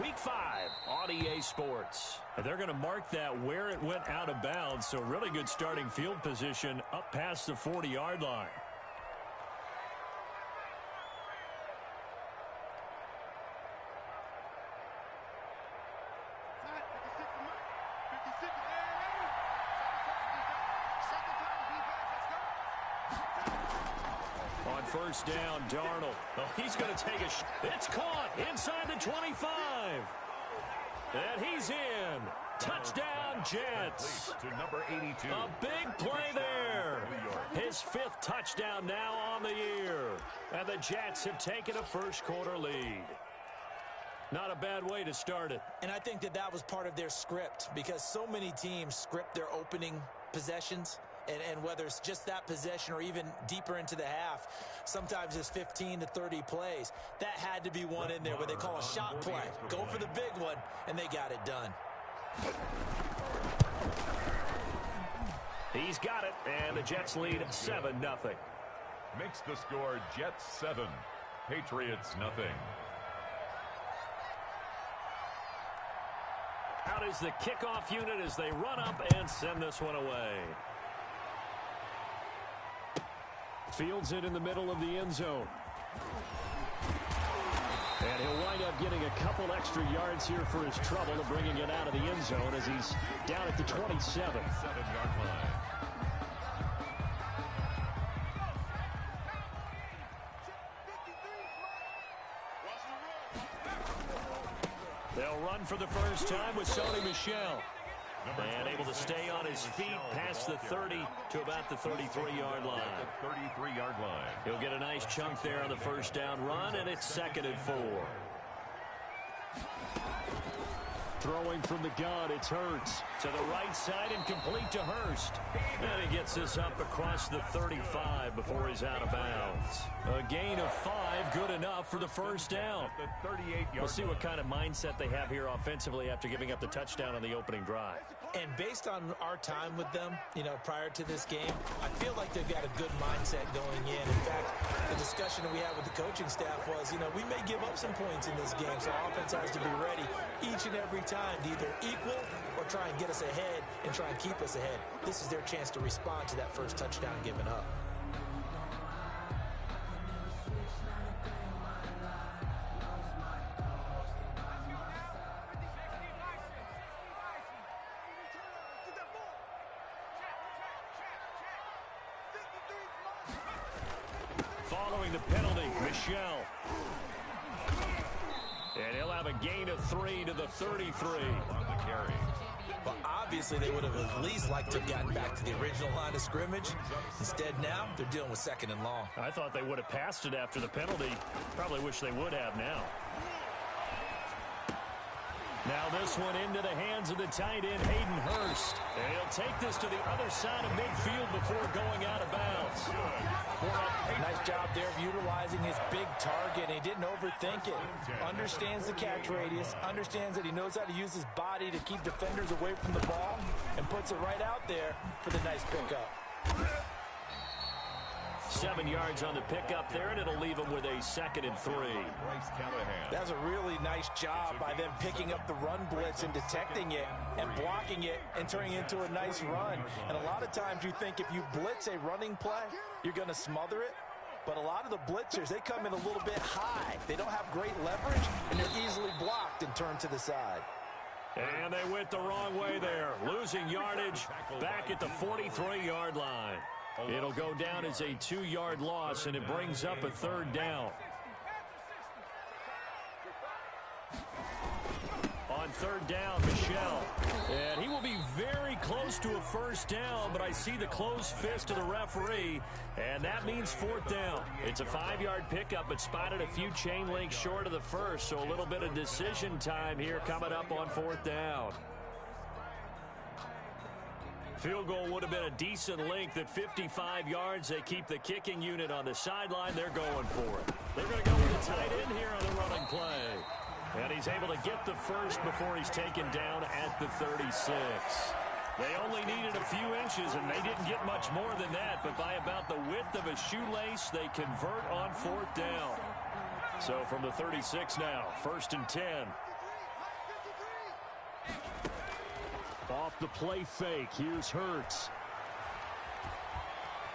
Week 5 on EA Sports. And they're going to mark that where it went out of bounds, so really good starting field position up past the 40-yard line. On first down, Darnold. Oh, he's going to take a shot. It's caught inside the 25. And he's in. Touchdown, Jets. To number 82. A big play there. His 5th touchdown now on the year. And the Jets have taken a first-quarter lead. Not a bad way to start it. And I think that was part of their script, because so many teams script their opening possessions. And whether it's just that possession or even deeper into the half, sometimes it's 15 to 30 plays. That had to be one in there where they call a shot play. Go for the big one, and they got it done. He's got it, and the Jets lead 7-0. Makes the score Jets 7, Patriots nothing. Out is the kickoff unit as they run up and send this one away. Fields it in the middle of the end zone. And he'll wind up getting a couple extra yards here for his trouble of bringing it out of the end zone as he's down at the 27. 7-yard line. They'll run for the first time with Sony Michel. And able to stay on his feet past the 30 to about the 33-yard line. 33-yard line. He'll get a nice chunk there on the first down run, and it's 2nd and 4. Throwing from the gun, it's Hurts. To the right side and complete to Hurst. And he gets this up across the 35 before he's out of bounds. A gain of 5, good enough for the first down. We'll see what kind of mindset they have here offensively after giving up the touchdown on the opening drive. And based on our time with them, prior to this game, I feel like they've got a good mindset going in. In fact, the discussion that we had with the coaching staff was, we may give up some points in this game, so our offense has to be ready each and every time to either equal or try and get us ahead and try and keep us ahead. This is their chance to respond to that first touchdown given up. Following the penalty, Michel. And he'll have a gain of 3 to the 33. Well, obviously, they would have at least liked to have gotten back to the original line of scrimmage. Instead, now, they're dealing with 2nd and long. I thought they would have passed it after the penalty. Probably wish they would have now. Now this one into the hands of the tight end, Hayden Hurst. And he'll take this to the other side of midfield before going out of bounds. Nice job there of utilizing his big target. He didn't overthink it. Understands the catch radius. Understands that he knows how to use his body to keep defenders away from the ball. And puts it right out there for the nice pickup. 7 yards on the pickup there, and it'll leave him with a 2nd and 3. That's a really nice job by them picking up the run blitz and detecting it and blocking it and turning it into a nice run. And a lot of times you think if you blitz a running play, you're going to smother it. But a lot of the blitzers, they come in a little bit high. They don't have great leverage, and they're easily blocked and turned to the side. And they went the wrong way there, losing yardage back at the 43-yard line. It'll go down as a 2-yard loss, and it brings up a 3rd down. On 3rd down, Michel. And he will be very close to a first down, but I see the closed fist of the referee, and that means 4th down. It's a 5-yard pickup, but spotted a few chain links short of the first, so a little bit of decision time here coming up on 4th down. Field goal would have been a decent length at 55 yards. They keep the kicking unit on the sideline. They're going for it. They're going to go with a tight end here on the running play. And he's able to get the first before he's taken down at the 36. They only needed a few inches, and they didn't get much more than that. But by about the width of a shoelace, they convert on 4th down. So from the 36 now, 1st and 10. Off the play fake, here's Hurts.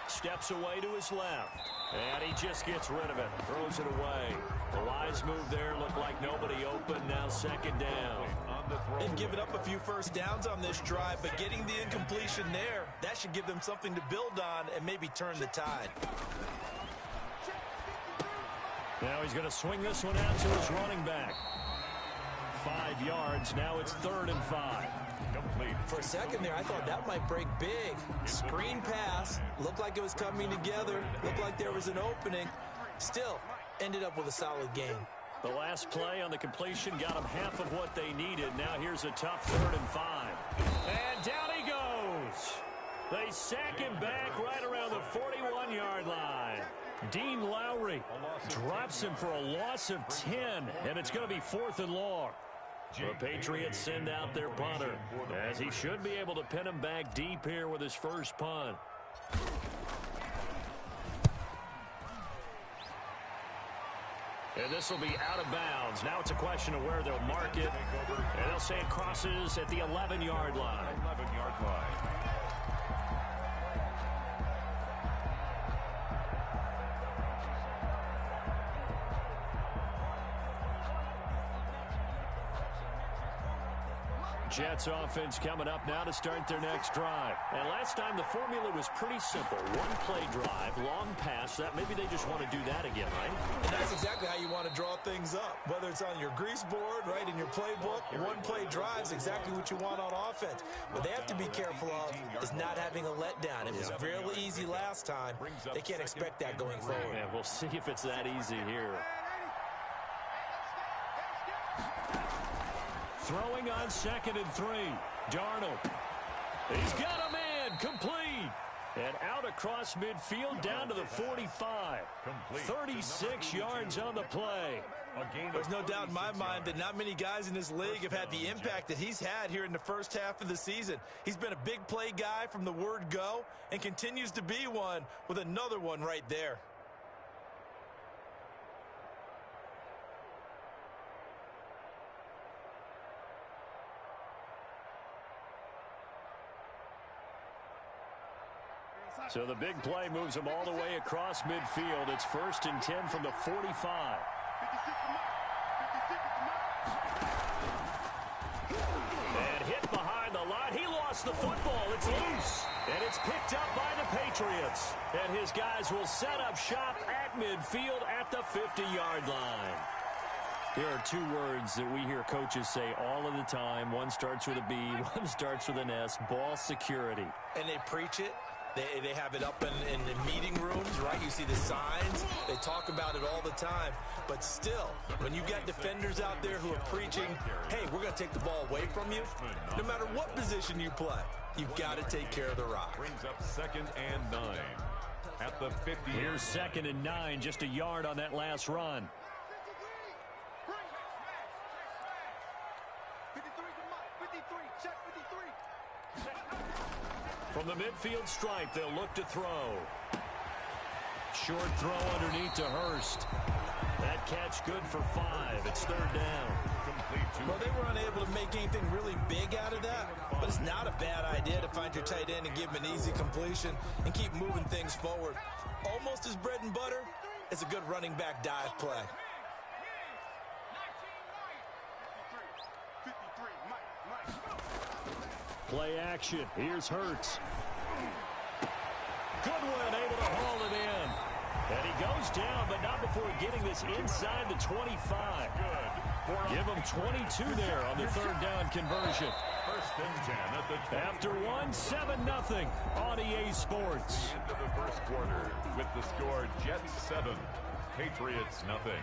Steps away to his left. And he just gets rid of it. Throws it away. The wise move there. Looked like nobody open. Now second down. They've given up a few first downs on this drive, but getting the incompletion there, that should give them something to build on and maybe turn the tide. Now he's going to swing this one out to his running back. 5 yards. Now it's 3rd and 5. Complete. For a second there, I thought that might break big. Screen pass. Looked like it was coming together. Looked like there was an opening. Still, ended up with a solid game. The last play on the completion got them half of what they needed. Now here's a tough 3rd and 5. And down he goes. They sack him back right around the 41-yard line. Dean Lowry drops him for a loss of 10, and it's going to be 4th and long. The Patriots send out their punter, as he should be able to pin him back deep here with his first punt. And this will be out of bounds. Now it's a question of where they'll mark it. And they'll say it crosses at the 11-yard line. 11-yard line. Jets offense coming up now to start their next drive. And last time the formula was pretty simple. One play drive, long pass. That maybe they just want to do that again, right? And that's exactly how you want to draw things up. Whether it's on your grease board, right, in your playbook, one play drive is exactly what you want on offense. What they have to be careful of is not having a letdown. It was really easy last time. They can't expect that going forward. Yeah, we'll see if it's that easy here. Throwing on 2nd and 3. Darnold. He's got a man. Complete. And out across midfield down to the 45. 36 yards on the play. There's no doubt in my mind that not many guys in this league have had the impact that he's had here in the first half of the season. He's been a big play guy from the word go and continues to be one with another one right there. So the big play moves him all the way across midfield. It's 1st and 10 from the 45. And hit behind the line. He lost the football. It's loose. And it's picked up by the Patriots. And his guys will set up shop at midfield at the 50-yard line. There are 2 words that we hear coaches say all of the time. One starts with a B, one starts with an S. Ball security. And they preach it. They have it up in the meeting rooms, right? You see the signs. They talk about it all the time. But still, when you've got defenders out there who are preaching, hey, we're going to take the ball away from you, no matter what position you play, you've got to take care of the rock. Brings up 2nd and 9 at the 50. Here's 2nd and 9, just a yard on that last run. From the midfield stripe, they'll look to throw. Short throw underneath to Hurst. That catch good for 5. It's 3rd down. Well, they were unable to make anything really big out of that, but it's not a bad idea to find your tight end and give him an easy completion and keep moving things forward. Almost as bread and butter as a good running back dive play. Play action. Here's Hurts. Goodwin able to haul it in. And he goes down, but not before getting this inside the 25. Give him 22 there on the 3rd down conversion. 1st and 10 at the 20. After 1-7-0 on EA Sports. Into the first quarter with the score Jets 7, Patriots nothing.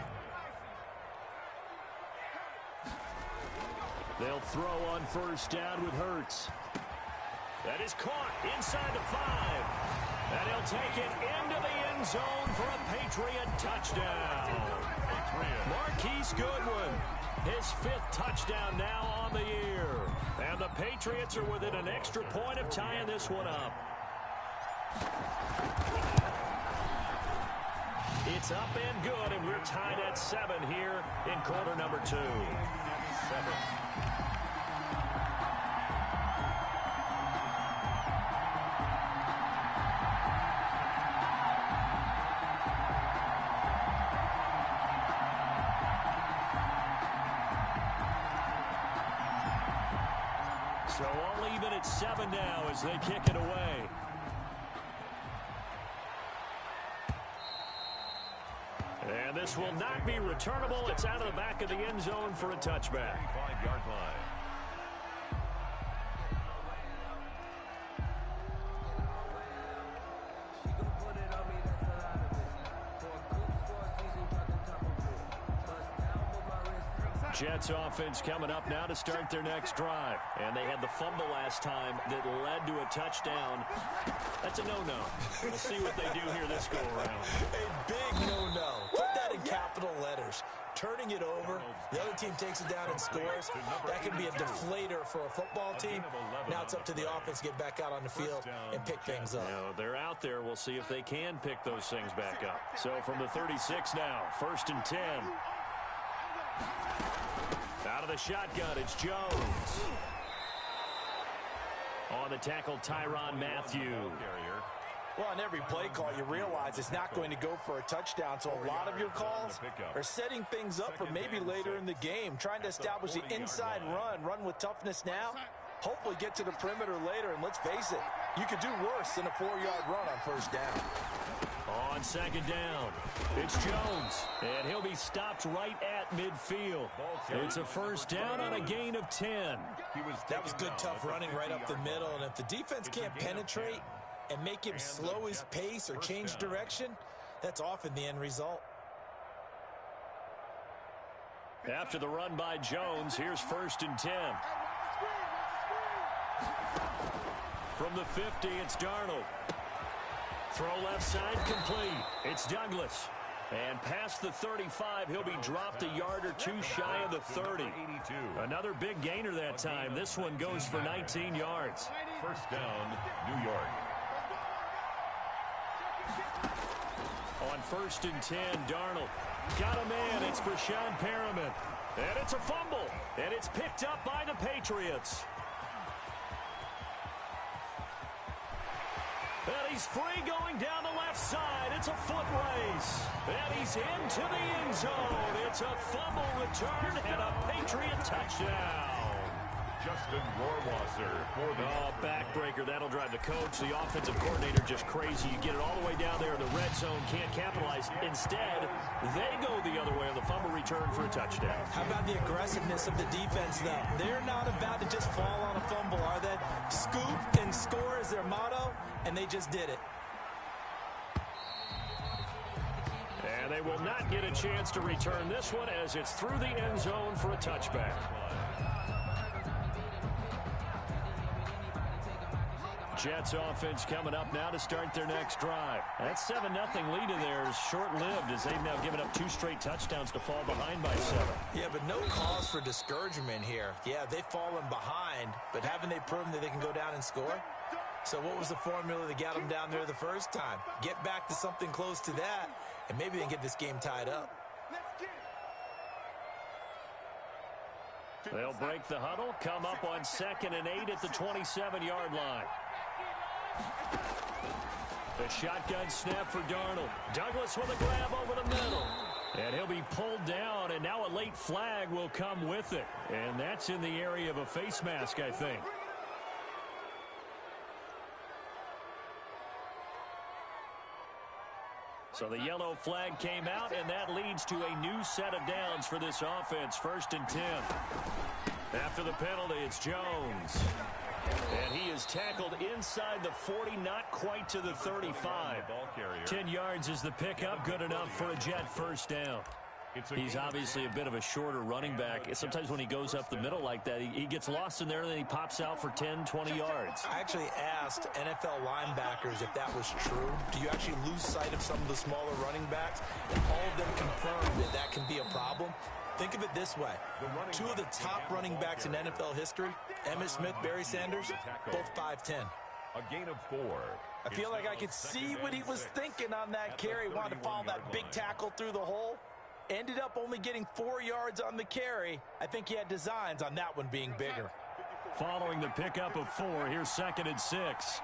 They'll throw on 1st down with Hurts. That is caught inside the 5. And he'll take it into the end zone for a Patriot touchdown. Marquise Goodwin, his 5th touchdown now on the year. And the Patriots are within an extra point of tying this one up. It's up and good, and we're tied at 7 here in quarter number 2. 7. So all even at 7 now as they kick it away. And this will not be returnable. It's out of the back of the end zone for a touchback. 5-yard line. Jets offense coming up now to start their next drive. And they had the fumble last time that led to a touchdown. That's a no-no. We'll see what they do here this go-around. A big no-no. Put that in capital letters. Turning it over, the other team takes it down and scores. That can be a deflator for a football team. Now it's up to the offense to get back out on the field and pick things up. You know, they're out there. We'll see if they can pick those things back up. So from the 36 now, 1st and 10. Out of the shotgun, it's Jones. On the tackle, Tyrann Mathieu. Well, on every play call, you realize it's not going to go for a touchdown. So a lot of your calls are setting things up for maybe later in the game, trying to establish the inside run with toughness now, hopefully get to the perimeter later. And let's face it, you could do worse than a 4-yard run on 1st down. On 2nd down, it's Jones, and he'll be stopped right at midfield. It's a 1st down on a gain of 10. That was good, tough running right up the middle, and if the defense can't penetrate and make him slow his pace or change direction, that's often the end result. After the run by Jones, here's 1st and 10. From the 50, it's Darnold. Throw left side complete. It's Douglas. And past the 35, he'll be dropped a yard or two shy of the 30. Another big gainer that time. This one goes for 19 yards. 1st down, New York. On 1st and 10, Darnold. Got a man. It's Brashad Perriman. And it's a fumble. And it's picked up by the Patriots. And he's free going down the left side. It's a foot race. And he's into the end zone. It's a fumble return and a Patriot touchdown. Justin Rohrwasser for the backbreaker. That'll drive the coach, the offensive coordinator, just crazy. You get it all the way down there in the red zone, can't capitalize. Instead, they go the other way on the fumble return for a touchdown. How about the aggressiveness of the defense, though? They're not about to just fall on a fumble, are they? Scoop and score is their motto, and they just did it. And they will not get a chance to return this one as it's through the end zone for a touchback. Jets offense coming up now to start their next drive. That 7-0 lead in there is short-lived as they've now given up 2 straight touchdowns to fall behind by 7. Yeah, but no cause for discouragement here. Yeah, they've fallen behind, but haven't they proven that they can go down and score? So what was the formula that got them down there the first time? Get back to something close to that, and maybe they can get this game tied up. They'll break the huddle, come up on 2nd and 8 at the 27-yard line. The shotgun snap for Darnold. Douglas with a grab over the middle. And he'll be pulled down, and now a late flag will come with it. And that's in the area of a face mask, I think. So the yellow flag came out, and that leads to a new set of downs for this offense. 1st and 10. After the penalty, it's Jones. And he is tackled inside the 40, not quite to the 35. 10 yards is the pickup, good enough for a Jet 1st down. He's obviously a bit of a shorter running back. Sometimes when he goes up the middle like that, he gets lost in there, and then he pops out for 10, 20 yards. I actually asked NFL linebackers if that was true. Do you actually lose sight of some of the smaller running backs? And all of them confirmed that that can be a problem. Think of it this way. 2 of the top running backs in NFL history, Emmitt Smith, Barry Sanders, both 5'10". A gain of 4. I feel like I could see what he was thinking on that carry. Wanted to follow that big tackle through the hole. Ended up only getting 4 yards on the carry. I think he had designs on that one being bigger. Following the pickup of 4, here's 2nd and 6.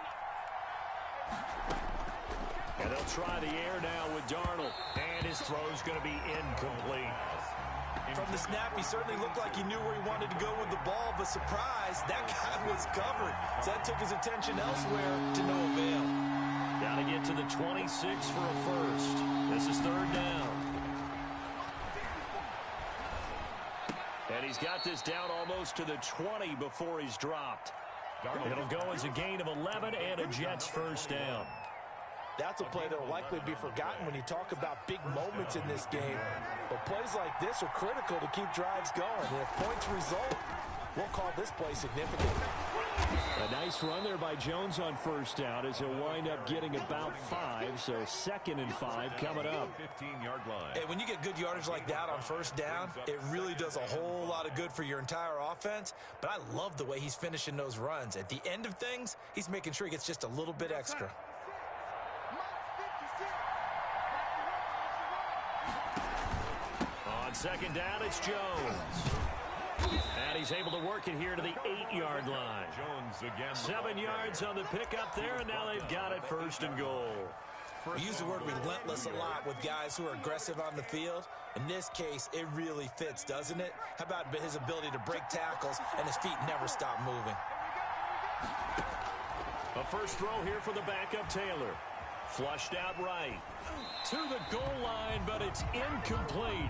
And they'll try the air now with Darnold. And his throw's going to be incomplete. from the snap, he certainly looked like he knew where he wanted to go with the ball, but surprise, that guy was covered. So that took his attention elsewhere to no avail. Got to get to the 26 for a first. This is third down. And he's got this down almost to the 20 before he's dropped. It'll go as a gain of 11 and a Jets first down. That's a play that will likely be forgotten when you talk about big moments in this game. But plays like this are critical to keep drives going. And if points result, we'll call this play significant. A nice run there by Jones on first down as he'll wind up getting about 5. So 2nd and 5 coming up. 15-yard line. Hey, when you get good yardage like that on first down, it really does a whole lot of good for your entire offense. But I love the way he's finishing those runs. At the end of things, he's making sure he gets just a little bit extra. On second down, it's Jones. And he's able to work it here to the 8-yard line. Jones again. 7 yards on the pickup there, and now they've got it first and goal. We use the word relentless a lot with guys who are aggressive on the field. In this case, it really fits, doesn't it? How about his ability to break tackles and his feet never stop moving? A first throw here for the backup Taylor. Flushed out right. To the goal line, but it's incomplete.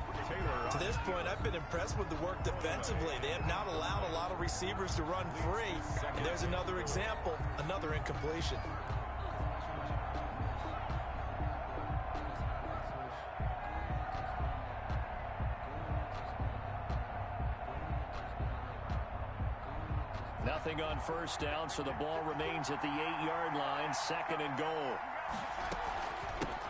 To this point, I've been impressed with the work defensively. They have not allowed a lot of receivers to run free. And there's another example, another incompletion. Nothing on first down, so the ball remains at the 8-yard line, 2nd and goal.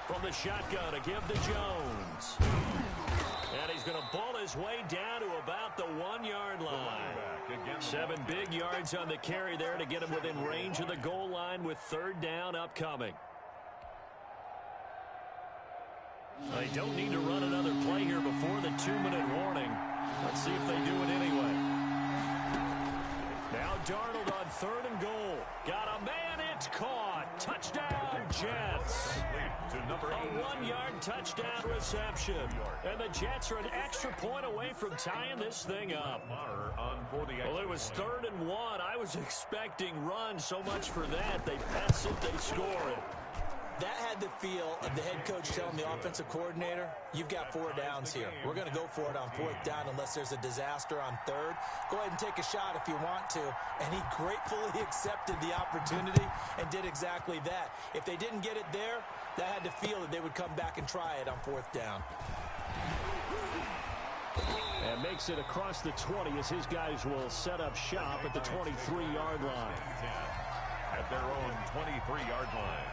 From the shotgun to give to Jones. And he's going to ball his way down to about the 1-yard line. 7 big yards on the carry there to get him within range of the goal line with third down upcoming. They don't need to run another play here before the 2-minute warning. Let's see if they do it anyway. Now Darnold on 3rd and goal. Got a man, it's caught. Touchdown, Jets. A 1-yard touchdown reception. And the Jets are an extra point away from tying this thing up. Well, it was 3rd and 1. I was expecting run, so much for that. They pass it, they score it. That had the feel of the head coach telling the offensive coordinator, you've got 4 downs here. We're going to go for it on 4th down unless there's a disaster on 3rd. Go ahead and take a shot if you want to. And he gratefully accepted the opportunity and did exactly that. If they didn't get it there, that had the feel that they would come back and try it on 4th down. And makes it across the 20 as his guys will set up shop at the 23-yard line. At their own 23-yard line.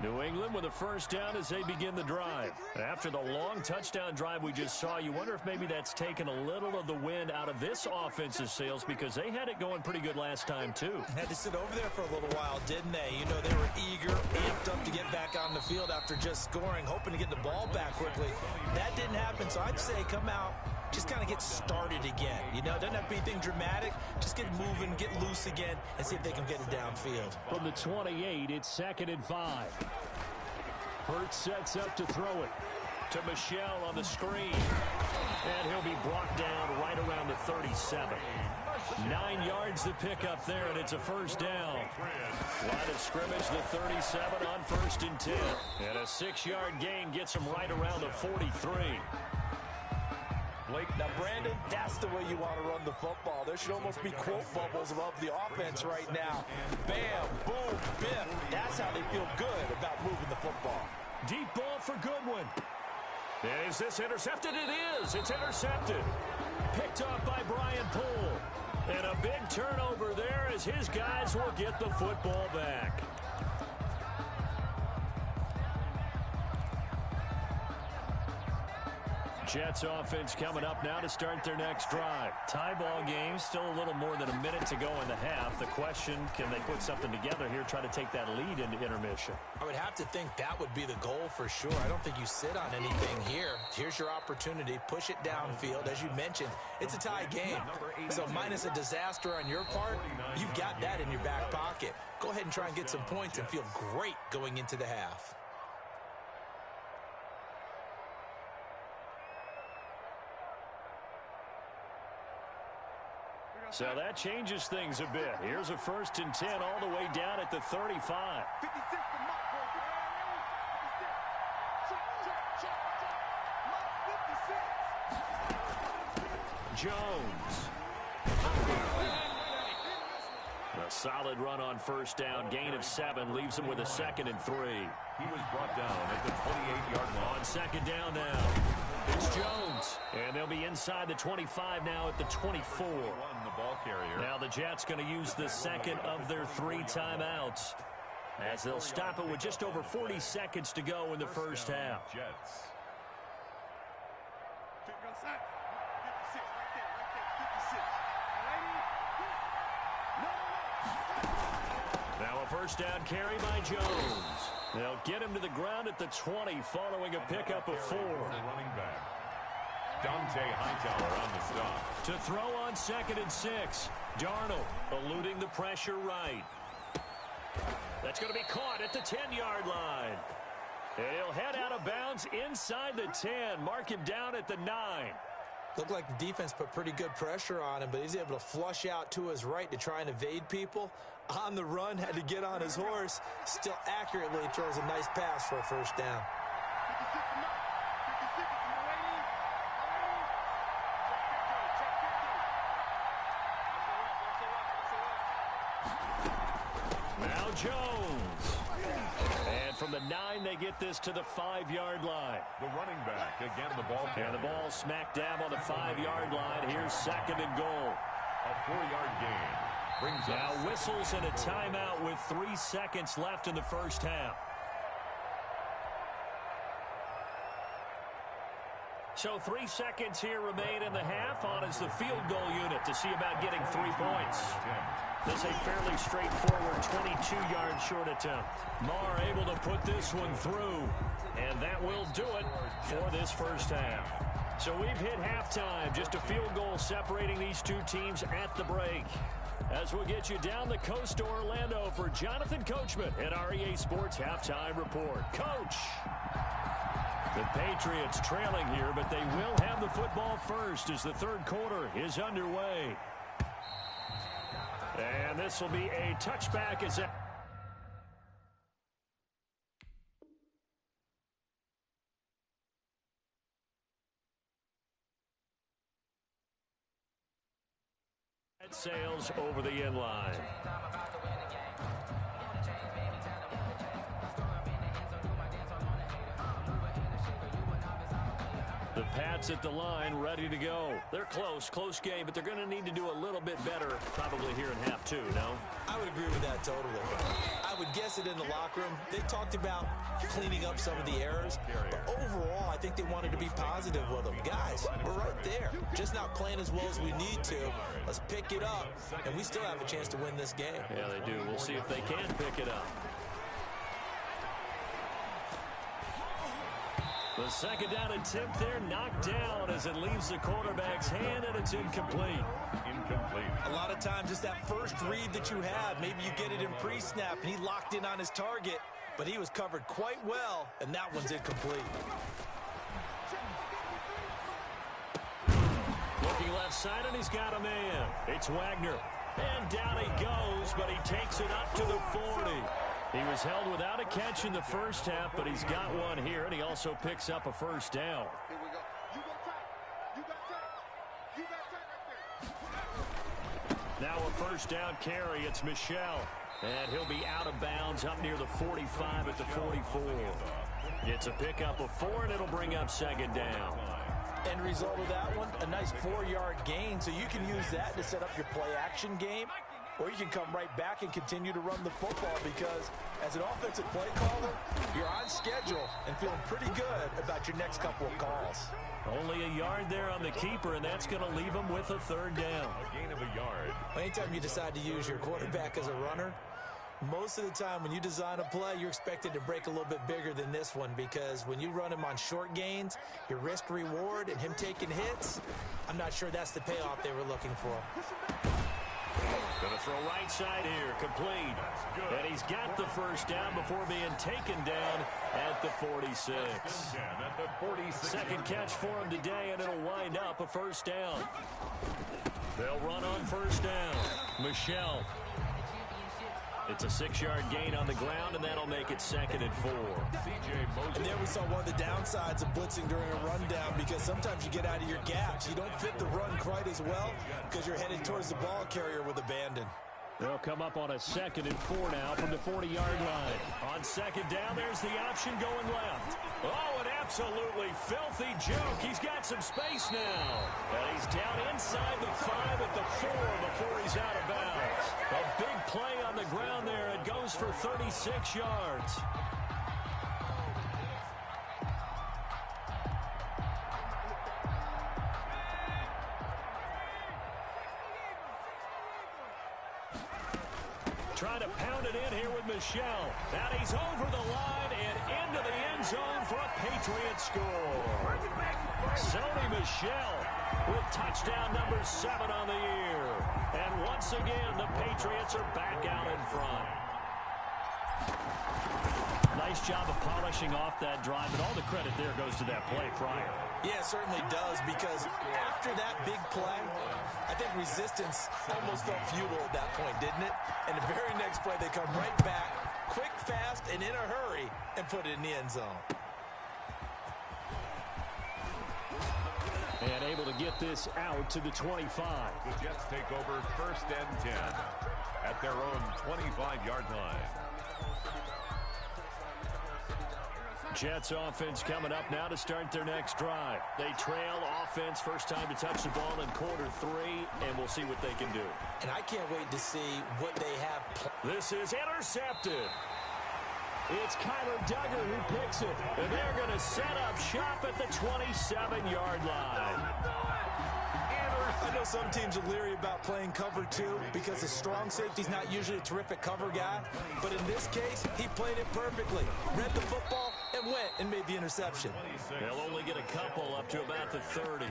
New England with a first down as they begin the drive. After the long touchdown drive we just saw, you wonder if maybe that's taken a little of the wind out of this offensive sails because they had it going pretty good last time too. Had to sit over there for a little while, didn't they? You know, they were eager, amped up to get back on the field after just scoring, hoping to get the ball back quickly. That didn't happen, so I'd say come out, just kind of get started again. You know, it doesn't have to be anything dramatic. Just get moving, get loose again, and see if they can get it downfield. From the 28, it's 2nd and 5. Hurts sets up to throw it to Michel on the screen. And he'll be brought down right around the 37. 9 yards to pick up there, and it's a first down. Line of scrimmage, the 37 on 1st and 10. And a 6-yard gain gets him right around the 43. Now, Brandon, that's the way you want to run the football. There should almost be quote bubbles above the offense right now. Bam, boom, biff. That's how they feel good about moving the football. Deep ball for Goodwin. Is this intercepted? It is. It's intercepted. Picked up by Brian Poole. And a big turnover there as his guys will get the football back. Jets offense coming up now to start their next drive. Tie ball game, still a little more than a minute to go in the half. The question, can they put something together here, try to take that lead into intermission? I would have to think that would be the goal for sure. I don't think you sit on anything here. Here's your opportunity. Push it downfield. As you mentioned, it's a tie game. So minus a disaster on your part, you've got that in your back pocket. Go ahead and try and get some points and feel great going into the half. So that changes things a bit. Here's a 1st and 10 all the way down at the 35. Jones. A solid run on 1st down. Gain of 7 leaves him with a 2nd and 3. He was brought down at the 28-yard line. On 2nd down now. It's Jones. And they'll be inside the 25 now at the 24. Now the Jets going to use the 2nd of their 3 timeouts, as they'll stop it with just over 40 seconds to go in the 1st half. Jets. Now a 1st down carry by Jones. They'll get him to the ground at the 20 following a pickup of 4. Running back. Dante Hightower on the stop. To throw on 2nd and 6. Darnold eluding the pressure right. That's going to be caught at the 10-yard line. And he'll head out of bounds inside the 10. Mark him down at the 9. Looked like the defense put pretty good pressure on him, but he's able to flush out to his right to try and evade people. On the run, had to get on his horse. Still accurately throws a nice pass for a 1st down. Now Jones. And from the 9, they get this to the 5-yard line. The running back, again the ball carrier. And the ball smack dab on the 5-yard line. Here's 2nd and goal. A 4-yard gain. Brings Now up whistles and a timeout with 3 seconds left in the 1st half. So 3 seconds here remain in the half. On is the field goal unit to see about getting 3 points. This is a fairly straightforward 22-yard short attempt. Marr able to put this one through, and that will do it for this 1st half. So we've hit halftime, just a field goal separating these 2 teams at the break. As we'll get you down the coast to Orlando for Jonathan Coachman at REA Sports Halftime Report. Coach! The Patriots trailing here, but they will have the football first as the 3rd quarter is underway. And this will be a touchback as that sails over the end line. The Pats at the line, ready to go. They're close game, but they're going to need to do a little bit better probably here in half 2, no? I would agree with that totally. I would guess it in the locker room. They talked about cleaning up some of the errors, but overall, I think they wanted to be positive with them. Guys, we're right there. Just not playing as well as we need to. Let's pick it up, and we still have a chance to win this game. Yeah, they do. We'll see if they can pick it up. The 2nd down attempt there knocked down as it leaves the quarterback's hand, and it's incomplete. A lot of times it's that first read that you have. Maybe you get it in pre-snap, and he locked in on his target, but he was covered quite well, and that one's incomplete. Looking left side, and he's got a man. It's Wagner. And down he goes, but he takes it up to the 40. He was held without a catch in the 1st half, but he's got one here, and he also picks up a 1st down. Now a 1st down carry. It's Michel. And he'll be out of bounds up near the 45 at the 44. It's a pickup of 4, and it'll bring up 2nd down. End result of that one, a nice 4-yard gain, so you can use that to set up your play-action game. Or you can come right back and continue to run the football because as an offensive play caller, you're on schedule and feeling pretty good about your next couple of calls. Only a yard there on the keeper, and that's going to leave him with a 3rd down. a gain of a yard. Anytime you decide to use your quarterback as a runner, most of the time when you design a play, you're expected to break a little bit bigger than this one because when you run him on short gains, your risk-reward and him taking hits, I'm not sure that's the payoff they were looking for. Going to throw right side here, complete. And he's got the 1st down before being taken down at the 46. At the 46. 2nd catch for him today, and it'll wind up a 1st down. They'll run on first down. Michelle. It's a 6-yard gain on the ground, and that'll make it 2nd and 4. And there we saw one of the downsides of blitzing during a rundown, because sometimes you get out of your gaps. You don't fit the run quite as well because you're headed towards the ball carrier with abandon. They'll come up on a 2nd and 4 now from the 40-yard line. On 2nd down, there's the option going left. Oh, an absolutely filthy joke. He's got some space now. And he's down inside the 5 at the 4 before he's out of bounds. A big play on the ground there. It goes for 36 yards. Trying to pound it in here with Michelle. And he's over the line and into the end zone for a Patriot score. Sony Michel with touchdown number 7 on the year. And once again, the Patriots are back out in front. Nice job of polishing off that drive, but all the credit there goes to that play prior. Yeah, it certainly does, because after that big play, I think resistance almost felt futile at that point, didn't it? And the very next play, they come right back, quick, fast, and in a hurry, and put it in the end zone. And able to get this out to the 25. The Jets take over 1st and 10 at their own 25-yard line. Jets offense coming up now to start their next drive. They trail offense, first time to touch the ball in quarter 3, and we'll see what they can do. And I can't wait to see what they have. This is intercepted. It's Kyler Duggar who picks it, and they're going to set up shop at the 27-yard line. I know some teams are leery about playing cover 2 because a strong safety's not usually a terrific cover guy. But in this case, he played it perfectly. Read the football and went and made the interception. They'll only get a couple up to about the 30.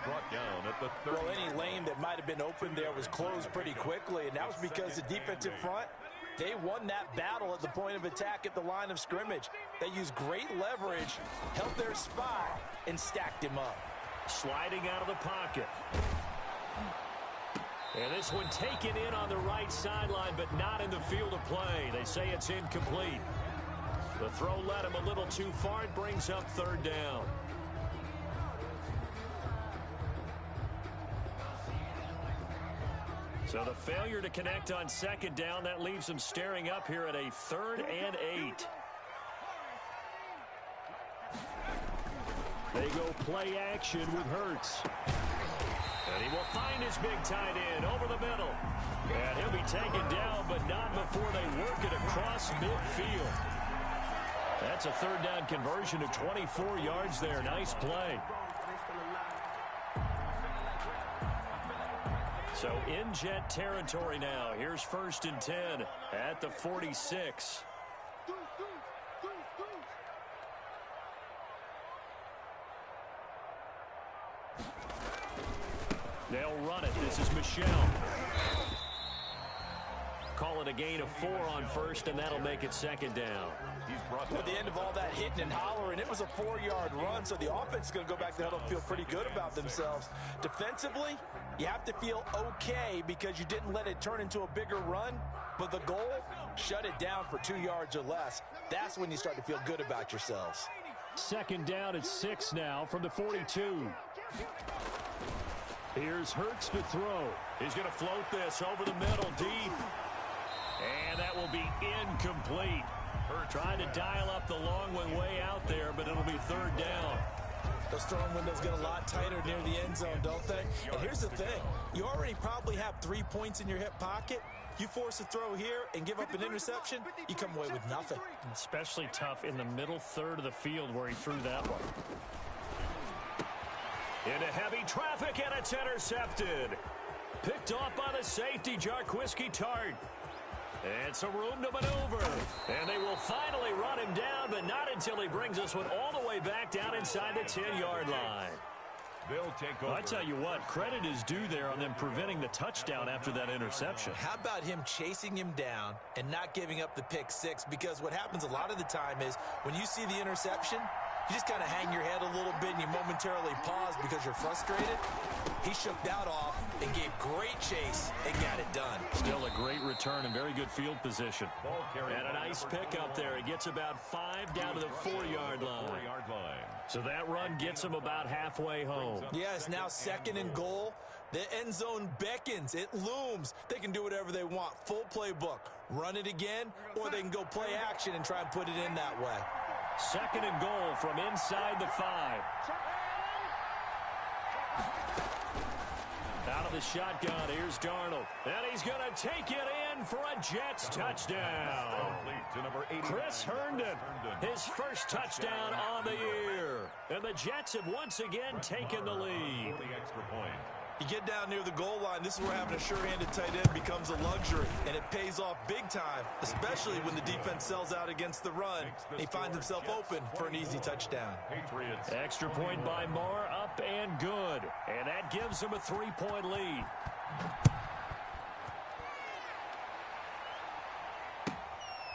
Brought down at the 30. Well, any lane that might have been open there was closed pretty quickly, and that was because the defensive front, they won that battle at the point of attack at the line of scrimmage. They used great leverage, held their spot, and stacked him up. Sliding out of the pocket. And this one taken in on the right sideline, but not in the field of play. They say it's incomplete. The throw led him a little too far. It brings up 3rd down. So the failure to connect on 2nd down, that leaves them staring up here at a 3rd and 8. They go play action with Hurts. And he will find his big tight end over the middle. And he'll be taken down, but not before they work it across midfield. That's a 3rd down conversion of 24 yards there. Nice play. So in Jet territory now. Here's 1st and 10 at the 46. They'll run it. This is Michelle. Call it a gain of 4 on 1st, and that'll make it 2nd down. At the end of all that hitting and hollering, it was a 4-yard run, so the offense is going to go back to the huddle and feel pretty good about themselves. Defensively, you have to feel okay because you didn't let it turn into a bigger run, but the goal, shut it down for 2 yards or less. That's when you start to feel good about yourselves. 2nd down at 6 now from the 42. Here's Hurts to throw. He's going to float this over the middle deep. And that will be incomplete. Hurts trying to dial up the long one way out there, but it'll be 3rd down. Those throwing windows get a lot tighter near the end zone, don't they? And here's the thing. You already probably have 3 points in your hip pocket. You force a throw here and give up an interception, you come away with nothing. Especially tough in the middle 3rd of the field where he threw that one. Into heavy traffic, and it's intercepted. Picked off by the safety, Jarquiski Tart. And some room to maneuver. And they will finally run him down, but not until he brings this one all the way back down inside the 10-yard line. They'll take over. I tell you what, credit is due there on them preventing the touchdown after that interception. How about him chasing him down and not giving up the pick 6? Because what happens a lot of the time is when you see the interception, you just kind of hang your head a little bit and you momentarily pause because you're frustrated. He shook that off and gave great chase and got it done. Still a great return and very good field position. And a nice pickup there. He gets about 5 down to the 4-yard line. So that run gets him about halfway home. Yeah, it's now 2nd and goal. The end zone beckons. It looms. They can do whatever they want. Full playbook. Run it again, or they can go play action and try and put it in that way. 2nd and goal from inside the 5. Out of the shotgun, here's Darnold. And he's going to take it in for a Jets touchdown. Chris Herndon, his first touchdown on the year. And the Jets have once again taken the lead. You get down near the goal line, this is where having a sure-handed tight end becomes a luxury, and it pays off big time, especially when the defense sells out against the run. He finds himself open for an easy touchdown. Extra point by Moore, up and good. And that gives him a 3-point lead.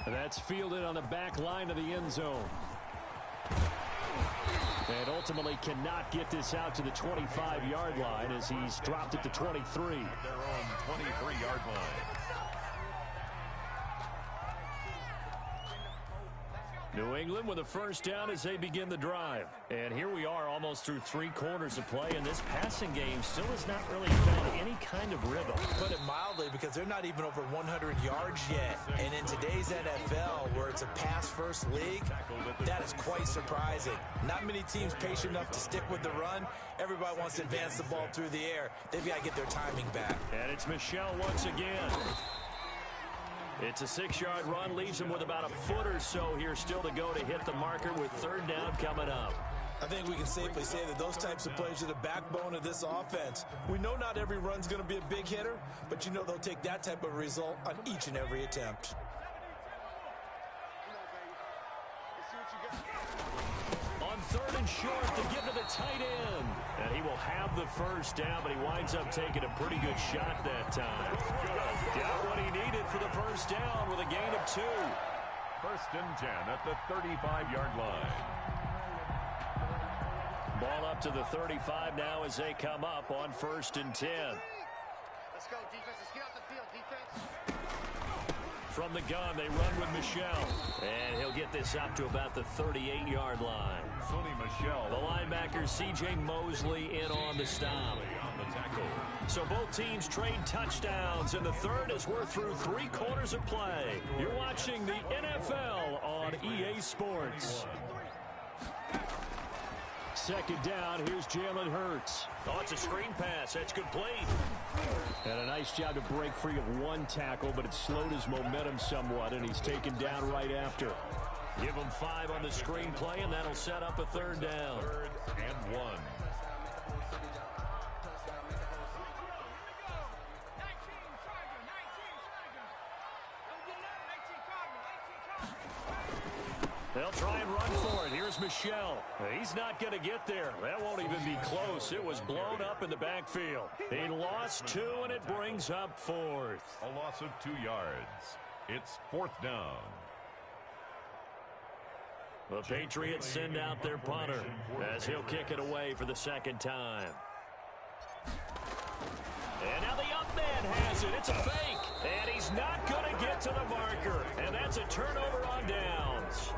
And that's fielded on the back line of the end zone. And ultimately cannot get this out to the 25-yard line as he's dropped it to 23. Their own 23-yard line. New England with a first down as they begin the drive. And here we are almost through 3 quarters of play, and this passing game still has not really found any kind of rhythm. Put it mildly, because they're not even over 100 yards yet. And in today's NFL, where it's a pass-first league, that is quite surprising. Not many teams patient enough to stick with the run. Everybody wants to advance the ball through the air. They've got to get their timing back. And it's Michel once again. It's a 6-yard run, leaves him with about a foot or so here still to go to hit the marker with 3rd down coming up. I think we can safely say that those types of plays are the backbone of this offense. We know not every run's going to be a big hitter, but you know they'll take that type of result on each and every attempt. On 3rd and short to give to the tight end. And he will have the first down, but he winds up taking a pretty good shot that time. Got what he needed for the first down with a gain of 2. 1st and 10 at the 35-yard line. Ball up to the 35 now as they come up on 1st and 10. Let's go, defense. Let's get off the field, defense. From the gun, they run with Michel. And he'll get this up to about the 38-yard line. Sonny Michel. The linebacker, C.J. Mosley, in on the stop. On the tackle. So both teams trade touchdowns in the 3rd as we're through 3 quarters of play. You're watching the NFL on EA Sports. 2nd down, here's Jalen Hurts. Oh, it's a screen pass. That's complete. And a nice job to break free of 1 tackle, but it slowed his momentum somewhat, and he's taken down right after. Give him 5 on the screen play, and that'll set up a 3rd down. 3rd and 1. They'll try and run for it. Here's Michel. He's not going to get there. That won't even be close. It was blown up in the backfield. He lost 2, and it brings up 4th. A loss of 2 yards. It's 4th down. The Patriots send out their punter as he'll kick it away for the 2nd time. And now the up man has it. It's a fake. And he's not going to get to the marker. And that's a turnover on downs.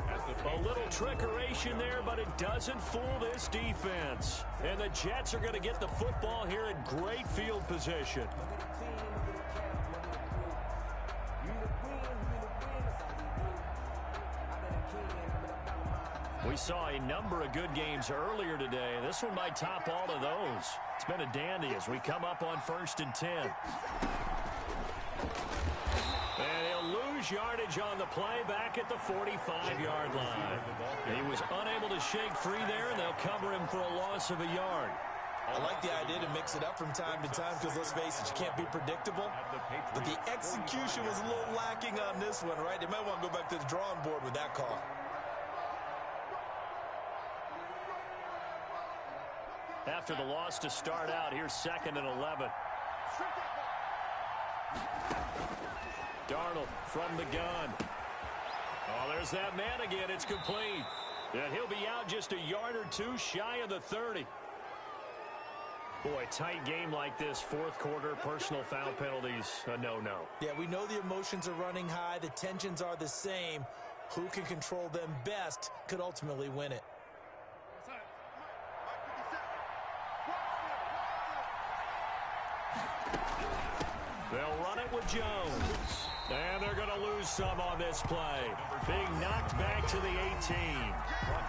A little trickeration there, but it doesn't fool this defense. And the Jets are going to get the football here in great field position. We saw a number of good games earlier today. This one might top all of those. It's been a dandy as we come up on 1st and 10. And he'll lose yardage on the play back at the 45-yard line. He was unable to shake free there, and they'll cover him for a loss of a yard. I like the idea to mix it up from time to time because, let's face it, you can't be predictable. But the execution was a little lacking on this one, right? They might want to go back to the drawing board with that call. After the loss to start out, here's 2nd and 11. Darnold from the gun. Oh, there's that man again. It's complete. And he'll be out just a yard or two shy of the 30. Boy, tight game like this, fourth quarter, personal foul penalties, a no-no. Yeah, we know the emotions are running high. The tensions are the same. Who can control them best could ultimately win it. They'll run it with Jones. And they're going to lose some on this play. Being knocked back to the 18.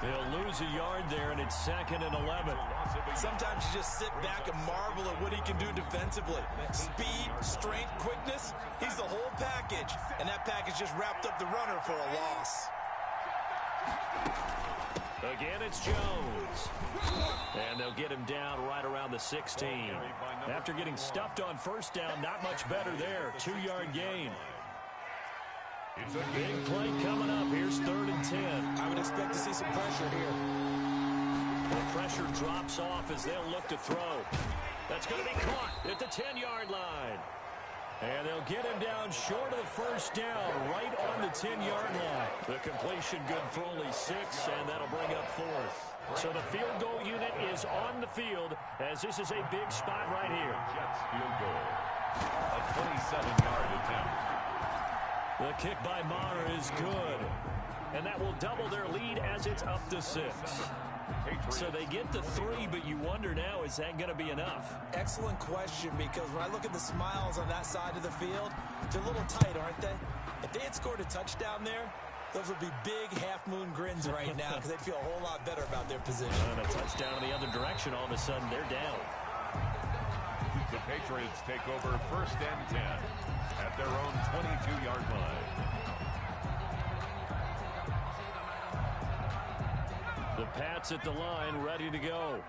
They'll lose a yard there, and it's 2nd and 11. Sometimes you just sit back and marvel at what he can do defensively. Speed, strength, quickness, he's the whole package. And that package just wrapped up the runner for a loss. Again, it's Jones. And they'll get him down right around the 16. After getting stuffed on first down, not much better there. 2-yard gain. Big play coming up. Here's 3rd and 10. I would expect to see some pressure here. The pressure drops off as they'll look to throw. That's going to be caught at the 10-yard line. And they'll get him down short of the first down, right on the 10-yard line. The completion good for only 6, and that'll bring up 4th. So the field goal unit is on the field as this is a big spot right here. Jets field goal. A 27-yard attempt. The kick by Maher is good. And that will double their lead as it's up to 6. So they get to 3, but you wonder now, is that going to be enough? Excellent question, because when I look at the smiles on that side of the field, they're a little tight, aren't they? If they had scored a touchdown there, those would be big half-moon grins right now because they'd feel a whole lot better about their position. And a touchdown in the other direction, all of a sudden they're down. The Patriots take over 1st and 10 at their own 22-yard line. The Pats at the line, ready to go.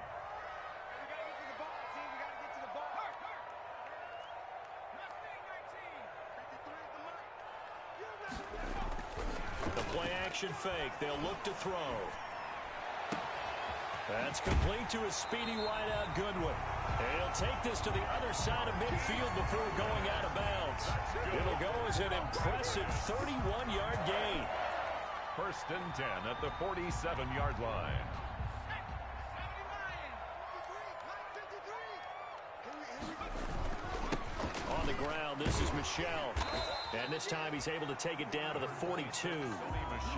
The play-action fake. They'll look to throw. That's complete to a speedy wideout Goodwin. And he'll take this to the other side of midfield before going out of bounds. It'll go as an impressive 31-yard gain. 1st and 10 at the 47-yard line. On the ground, this is Michel. And this time he's able to take it down to the 42.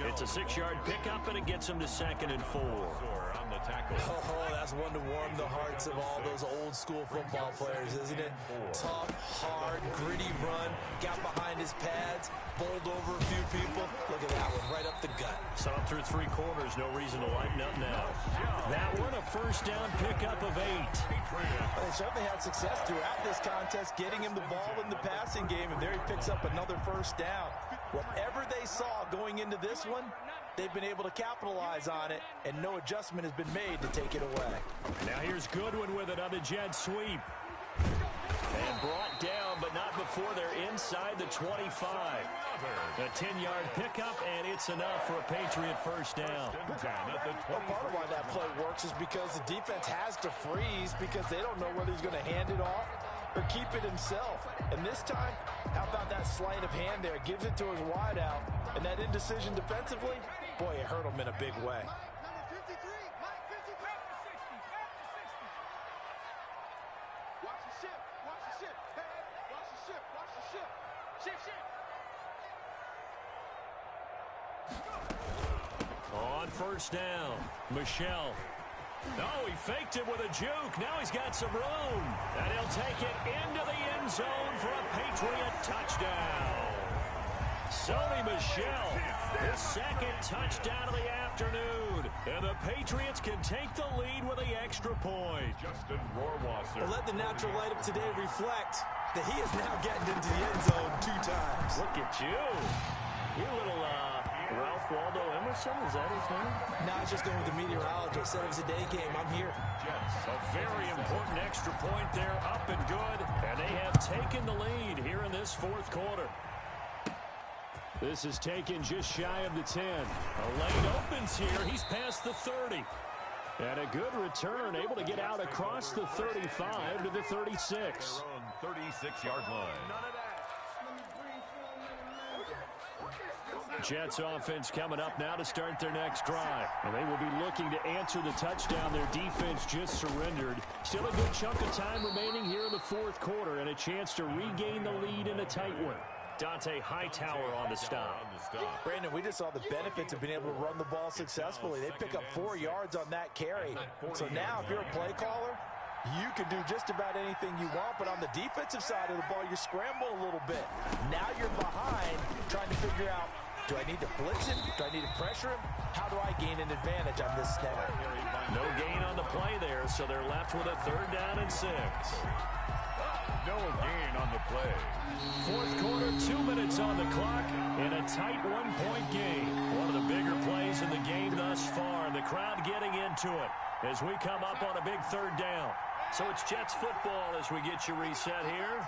It's a 6-yard pickup, and it gets him to 2nd and 4. On the tackle. Oh, that's one to warm the hearts of all those old-school football players, isn't it? Tough, hard, gritty run, got behind his pads, bowled over a few people. Look at that one, right up the gut. So up through 3 quarters, no reason to lighten up now. That one, a 1st down pickup of 8. They certainly had success throughout this contest, getting him the ball in the passing game, and there he picks up another 1st down. Whatever they saw going into this one, they've been able to capitalize on it, and no adjustment has been made to take it away. Now here's Goodwin with it on the jet sweep. And brought down, but not before they're inside the 25. A 10-yard pickup, and it's enough for a Patriot 1st down. Well, part of why that play works is because the defense has to freeze because they don't know whether he's going to hand it off or keep it himself. And this time, how about that sleight of hand there? Gives it to his wideout. And that indecision defensively, boy, it hurt him in a big way. On 1st down, Michel. No, he faked it with a juke. Now he's got some room. And he'll take it into the end zone for a Patriot touchdown. Sony Michel, his 2nd touchdown of the afternoon. And the Patriots can take the lead with the extra point. Justin Rohrwasser. Well, let the natural light of today reflect that he is now getting into the end zone 2 times. Look at you. You little Ralph Waldo Emerson, is that his name? Now it's just going with the meteorologist. Said it was a day game. I'm here. A very important extra point there, up and good. And they have taken the lead here in this 4th quarter. This is taken just shy of the 10. A lane opens here. He's past the 30. And a good return, able to get out across the 35 to the 36. Their own 36-yard line. Jets offense coming up now to start their next drive. And they will be looking to answer the touchdown their defense just surrendered. Still a good chunk of time remaining here in the fourth quarter and a chance to regain the lead in a tight one. Dante Hightower on the stop. Brandon, we just saw the benefits of being able to run the ball successfully. They pick up 4 yards on that carry. So now if you're a play caller, you can do just about anything you want, but on the defensive side of the ball, you scramble a little bit. Now you're behind trying to figure out, do I need to blitz him? Do I need to pressure him? How do I gain an advantage on this snap? No gain on the play there, so they're left with a 3rd down and 6. No gain on the play. Fourth quarter, 2 minutes on the clock, in a tight 1-point game. One of the bigger plays in the game thus far. The crowd getting into it as we come up on a big 3rd down. So it's Jets football as we get you reset here.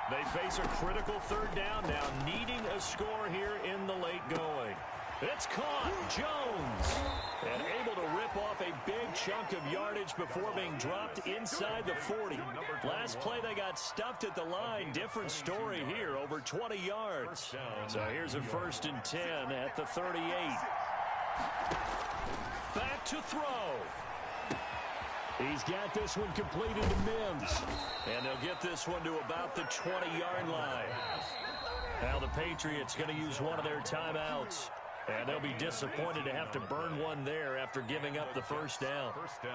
They face a critical 3rd down now, needing a score here in the late going. It's caught. Jones. And able to rip off a big chunk of yardage before being dropped inside the 40. Last play they got stuffed at the line. Different story here, over 20 yards. So here's a 1st and 10 at the 38. Back to throw. He's got this one completed to Mims. And they'll get this one to about the 20-yard line. Now the Patriots going to use one of their timeouts. And they'll be disappointed to have to burn one there after giving up the 1st down. First down.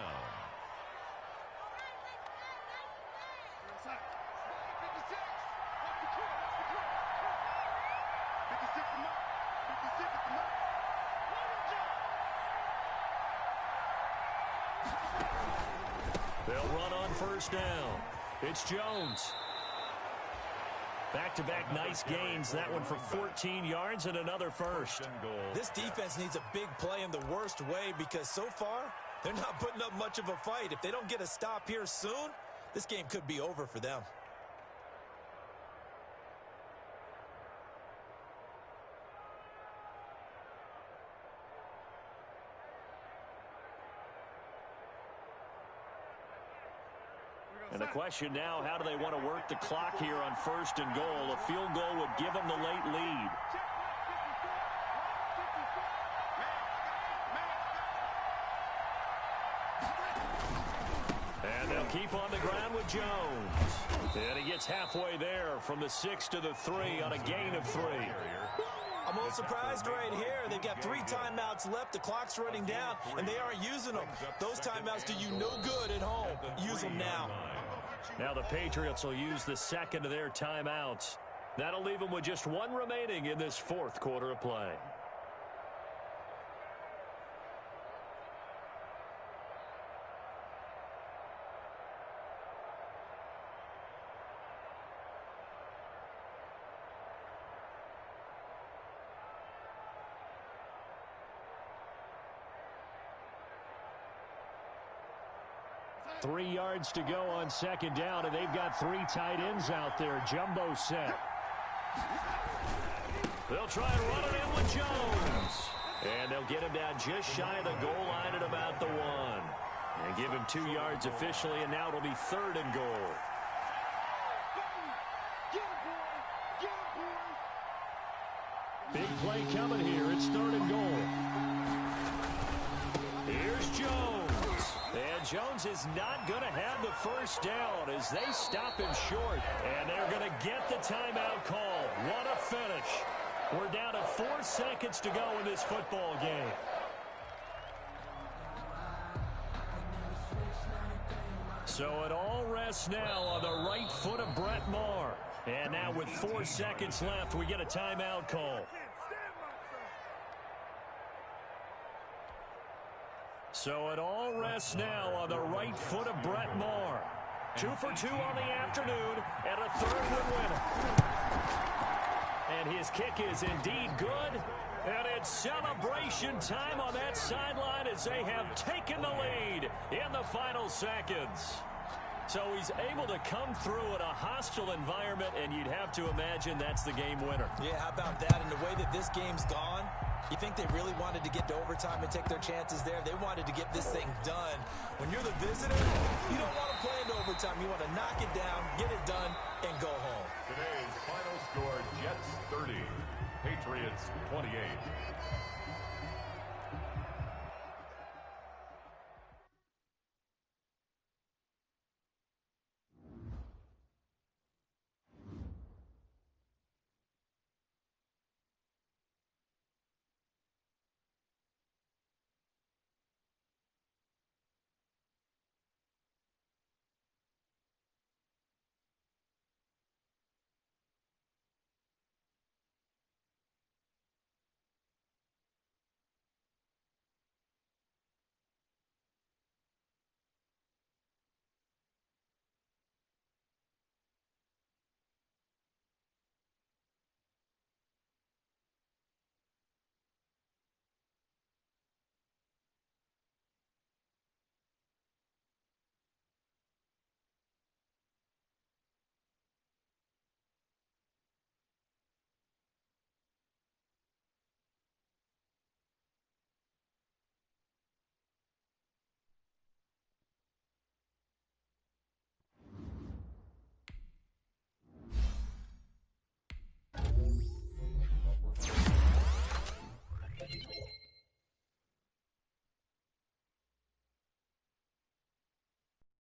They'll run on 1st down. It's Jones. Back-to-back nice gains. That one for 14 yards and another 1st. This defense needs a big play in the worst way because so far, they're not putting up much of a fight. If they don't get a stop here soon, this game could be over for them. And the question now, how do they want to work the clock here on 1st and goal? A field goal would give them the late lead. And they'll keep on the ground with Jones. And he gets halfway there from the 6 to the 3 on a gain of 3. I'm a little surprised right here. They've got 3 timeouts left. The clock's running down, and they aren't using them. Those timeouts do you no good at home. Use them now. Now the Patriots will use the 2nd of their timeouts. That'll leave them with just 1 remaining in this 4th quarter of play. Three yards to go on 2nd down, and they've got 3 tight ends out there. Jumbo set. They'll try and run it in with Jones. And they'll get him down just shy of the goal line at about the 1. And give him 2 yards officially, and now it'll be 3rd and goal. Big play coming here. It's 3rd and goal. Here's Jones. And Jones is not going to have the 1st down as they stop him short. And they're going to get the timeout call. What a finish. We're down to 4 seconds to go in this football game. So it all rests now on the right foot of Brett Maher. And now with 4 seconds left, we get a timeout call. So it all rests now on the right foot of Brett Maher. 2 for 2 on the afternoon and a 3rd one winner. And his kick is indeed good. And it's celebration time on that sideline as they have taken the lead in the final seconds. So he's able to come through in a hostile environment, and you'd have to imagine that's the game winner. Yeah, how about that? And the way that this game's gone, you think they really wanted to get to overtime and take their chances there? They wanted to get this thing done. When you're the visitor, you don't want to play into overtime. You want to knock it down, get it done, and go home. Today's final score, Jets 30, Patriots 28.